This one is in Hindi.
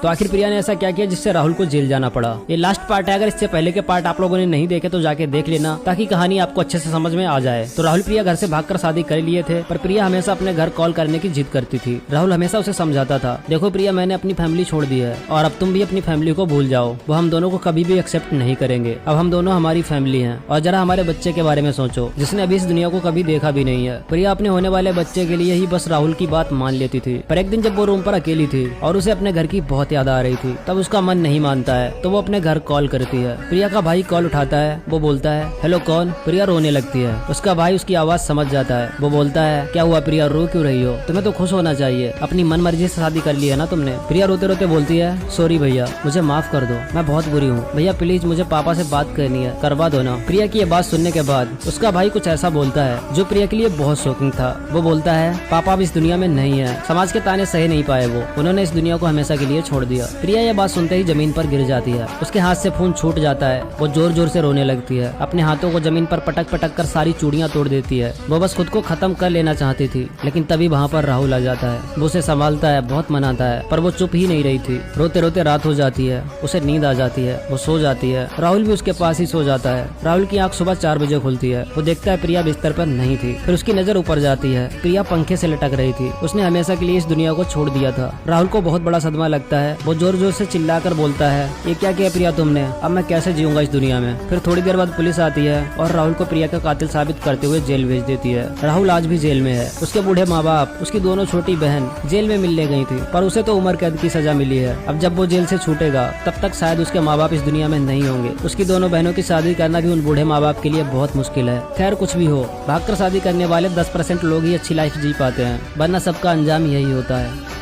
तो आखिर प्रिया ने ऐसा क्या किया जिससे राहुल को जेल जाना पड़ा। ये लास्ट पार्ट है, अगर इससे पहले के पार्ट आप लोगों ने नहीं देखे तो जाके देख लेना ताकि कहानी आपको अच्छे से समझ में आ जाए। तो राहुल प्रिया घर से भागकर शादी कर लिए थे, पर प्रिया हमेशा अपने घर कॉल करने की जिद करती थी। राहुल हमेशा उसे समझाता था, देखो प्रिया मैंने अपनी फैमिली छोड़ दी है और अब तुम भी अपनी फैमिली को भूल जाओ, वो हम दोनों को कभी भी एक्सेप्ट नहीं करेंगे। अब हम दोनों हमारी फैमिली हैं और जरा हमारे बच्चे के बारे में सोचो जिसने अभी इस दुनिया को कभी देखा भी नहीं है। प्रिया अपने होने वाले बच्चे के लिए ही बस राहुल की बात मान लेती थी, पर एक दिन जब वो रूम पर अकेली थी और उसे अपने घर की बहुत याद आ रही थी, तब उसका मन नहीं मानता है तो वो अपने घर कॉल करती है। प्रिया का भाई कॉल उठाता है, वो बोलता है हेलो कौन। प्रिया रोने लगती है, उसका भाई उसकी आवाज समझ जाता है। वो बोलता है क्या हुआ प्रिया, रो क्यों रही हो, तुम्हें तो खुश होना चाहिए, अपनी मन मर्जी से शादी कर ली है ना तुमने। प्रिया रोते रोते बोलती है सॉरी भैया, मुझे माफ कर दो, मैं बहुत बुरी हूँ भैया, प्लीज मुझे पापा से बात करनी है, करवा दो ना। प्रिया की ये बात सुनने के बाद उसका भाई कुछ ऐसा बोलता है जो प्रिया के लिए बहुत शॉकिंग था। वो बोलता है पापा अब इस दुनिया में नहीं है, समाज के ताने सह नहीं पाए, वो उन्होंने इस दुनिया को हमेशा के लिए छोड़ दिया। प्रिया ये बात सुनते ही जमीन पर गिर जाती है, उसके हाथ से खून छूट जाता है, वो जोर जोर से रोने लगती है, अपने हाथों को जमीन पर पटक पटक कर सारी चूड़ियां तोड़ देती है। वो बस खुद को खत्म कर लेना चाहती थी, लेकिन तभी वहाँ पर राहुल आ जाता है। वो उसे संभालता है, बहुत मनाता है, पर वो चुप ही नहीं रही थी। रोते रोते रात हो जाती है, उसे नींद आ जाती है, वो सो जाती है। राहुल भी उसके पास ही सो जाता है। राहुल की आंख सुबह 4 बजे खुलती है, वो देखता है प्रिया बिस्तर पर नहीं थी। फिर उसकी नजर ऊपर जाती है, प्रिया पंखे से लटक रही थी, उसने हमेशा के लिए इस दुनिया को छोड़ दिया था। राहुल को बहुत बड़ा सदमा लगता है, वो जोर जोर से चिल्लाकर बोलता है ये क्या किया प्रिया तुमने, अब मैं कैसे जीऊंगा इस दुनिया में। फिर थोड़ी देर बाद पुलिस आती है और राहुल को प्रिया का कातिल साबित करते हुए जेल भेज देती है। राहुल आज भी जेल में है, उसके बूढ़े माँ बाप, उसकी दोनों छोटी बहन जेल में मिलने गई थी, पर उसे तो उम्र कैद की सजा मिली है। अब जब वो जेल से छूटेगा तब तक शायद उसके माँ बाप इस दुनिया में नहीं होंगे। उसकी दोनों बहनों की शादी करना भी उन बूढ़े माँ बाप के लिए बहुत मुश्किल है। खैर कुछ भी हो, भागकर शादी करने वाले 10% लोग ही अच्छी लाइफ जी पाते हैं, वरना सबका अंजाम यही होता है।